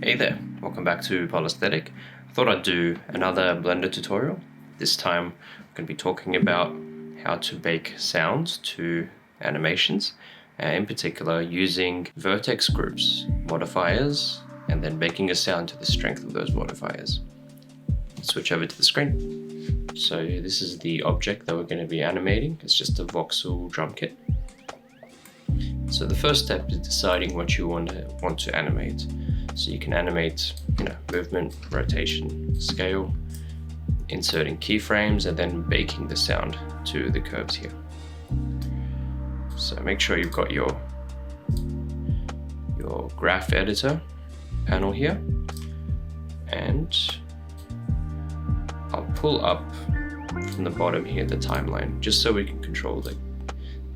Hey there, welcome back to Polysthetic. I thought I'd do another Blender tutorial. This time I'm going to be talking about how to bake sounds to animations, and in particular using vertex groups, modifiers, and then making a sound to the strength of those modifiers. Switch over to the screen. So this is the object that we're going to be animating. It's just a voxel drum kit. So the first step is deciding what you want to animate. So you can animate, movement, rotation, scale, inserting keyframes, and then baking the sound to the curves here. So make sure you've got your graph editor panel here, and I'll pull up from the bottom here the timeline, just so we can control the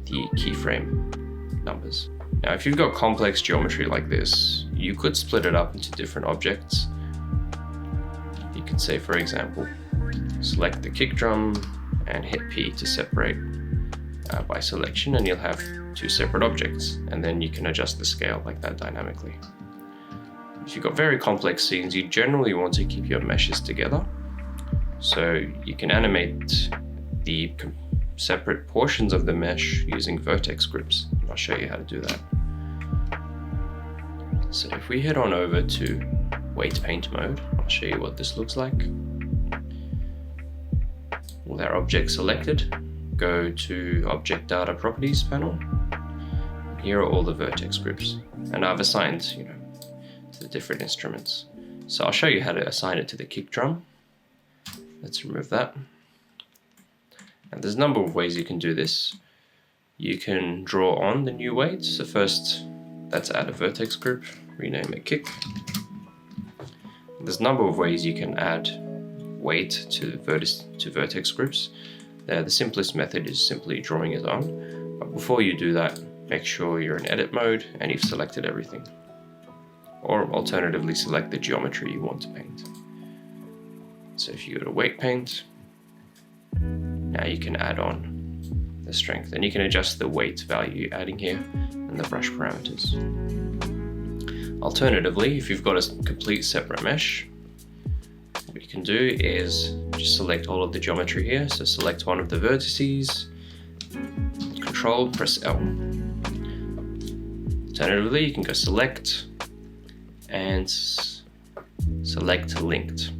keyframe numbers. Now, if you've got complex geometry like this, you could split it up into different objects. You can say, for example, select the kick drum and hit P to separate by selection, and you'll have two separate objects, and then you can adjust the scale like that dynamically. If you've got very complex scenes, you generally want to keep your meshes together, so you can animate the separate portions of the mesh using vertex groups. I'll show you how to do that. So if we head on over to weight paint mode, I'll show you what this looks like. With our object selected, go to Object Data Properties panel. Here are all the vertex groups, and I've assigned, to the different instruments. So I'll show you how to assign it to the kick drum. Let's remove that. And there's a number of ways you can do this. You can draw on the new weight. So first, let's add a vertex group, rename it kick. There's a number of ways you can add weight to vertex groups. The simplest method is simply drawing it on. But before you do that, make sure you're in edit mode and you've selected everything. Or alternatively, select the geometry you want to paint. So if you go to weight paint, now you can add on the strength, and you can adjust the weight value you're adding here and the brush parameters. Alternatively, if you've got a complete separate mesh, what you can do is just select all of the geometry here. So select one of the vertices, Control, press L. Alternatively, you can go select and select linked.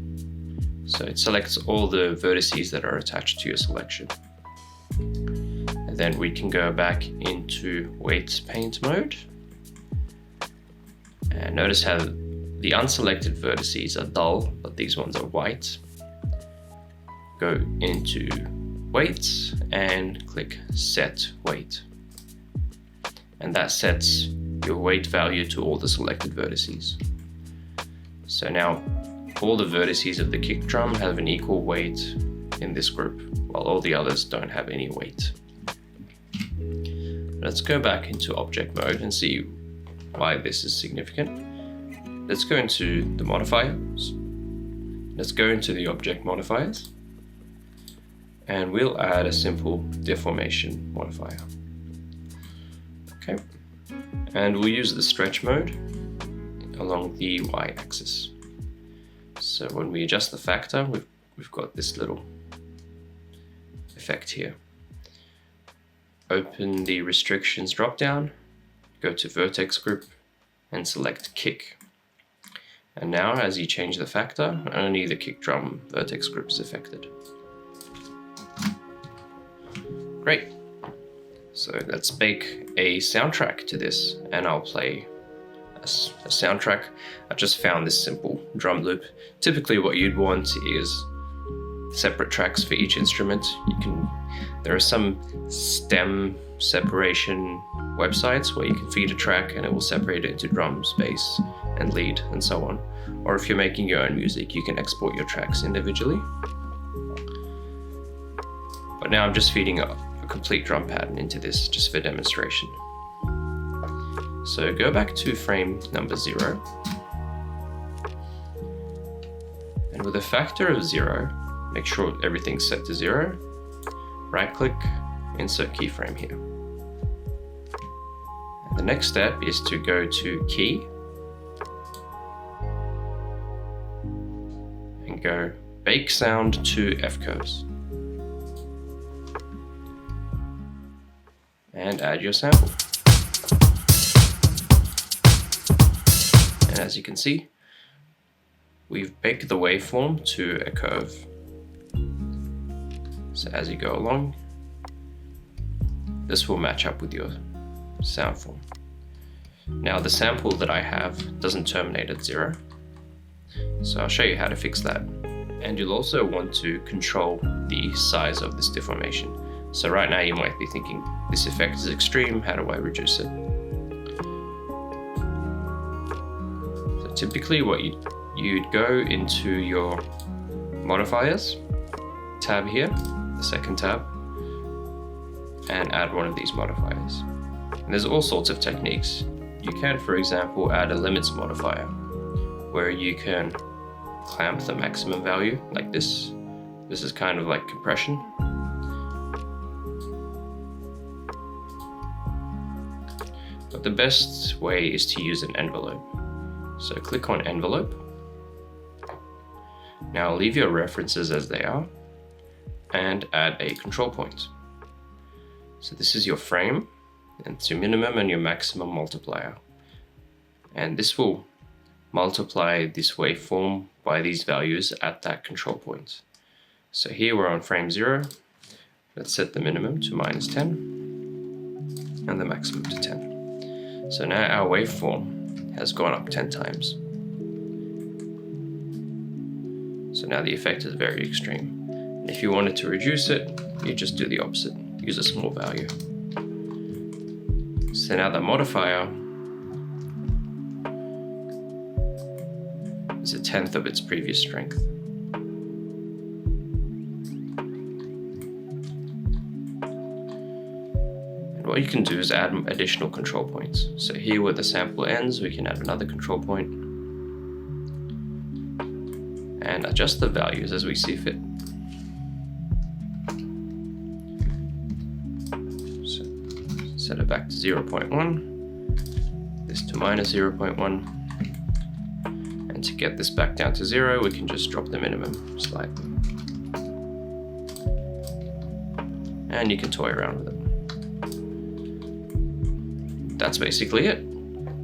So it selects all the vertices that are attached to your selection. And then we can go back into weight paint mode. And notice how the unselected vertices are dull, but these ones are white. Go into weights and click set weight. And that sets your weight value to all the selected vertices. So now all the vertices of the kick drum have an equal weight in this group, while all the others don't have any weight. Let's go back into object mode and see why this is significant. Let's go into the modifiers. Let's go into the object modifiers, and we'll add a simple deformation modifier. Okay, and we'll use the stretch mode along the y-axis. So when we adjust the factor, we've got this little effect here. Open the restrictions drop-down, go to vertex group, and select kick. And now as you change the factor, only the kick drum vertex group is affected. Great. So let's bake a soundtrack to this, and I'll play a soundtrack. I just found this simple drum loop. Typically what you'd want is separate tracks for each instrument. There are some stem separation websites where you can feed a track and it will separate it into drums, bass, and lead, and so on. Or if you're making your own music, you can export your tracks individually. But now I'm just feeding a complete drum pattern into this just for demonstration. So go back to frame number 0, and with a factor of 0, make sure everything's set to 0, right click, insert keyframe here. And the next step is to go to key, can go bake sound to F curves. And add your sample. And as you can see, we've baked the waveform to a curve. So as you go along, this will match up with your sound form. Now the sample that I have doesn't terminate at 0, so I'll show you how to fix that. And you'll also want to control the size of this deformation. So right now you might be thinking, this effect is extreme, how do I reduce it? So typically what you'd go into your modifiers tab here, the second tab, and add one of these modifiers. And there's all sorts of techniques. You can, for example, add a limits modifier, where you can clamp the maximum value like this. This is kind of like compression. But the best way is to use an envelope. So click on envelope. Now leave your references as they are and add a control point. So this is your frame, and it's your minimum and your maximum multiplier. And this will multiply this waveform by these values at that control point. So here we're on frame 0. Let's set the minimum to -10 and the maximum to 10. So now our waveform has gone up 10 times. So now the effect is very extreme. And if you wanted to reduce it, you just do the opposite. Use a small value. So now the modifier is 1/10 of its previous strength. And what you can do is add additional control points. So here where the sample ends, we can add another control point and adjust the values as we see fit. So set it back to 0.1, this to -0.1. And to get this back down to 0, we can just drop the minimum slightly. And you can toy around with it. That's basically it.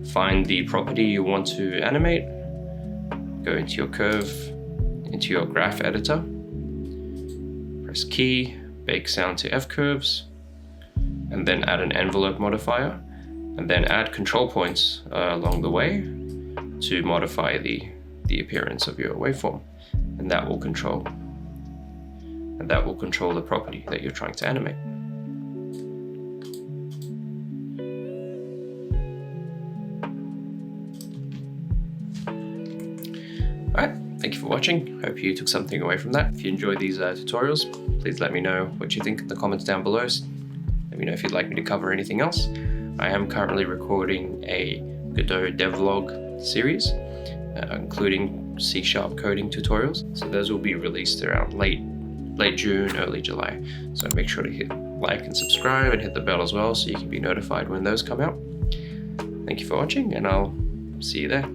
Find the property you want to animate, go into your curve, into your graph editor, press key, bake sound to F curves, and then add an envelope modifier, and then add control points along the way to modify the appearance of your waveform, and that will control the property that you're trying to animate. Alright, thank you for watching. Hope you took something away from that. If you enjoyed these tutorials, please let me know what you think in the comments down below. Let me know if you'd like me to cover anything else. I am currently recording a Godot devlog series, including C# coding tutorials. So those will be released around late June, early July. So make sure to hit like and subscribe and hit the bell as well so you can be notified when those come out. Thank you for watching, and I'll see you there.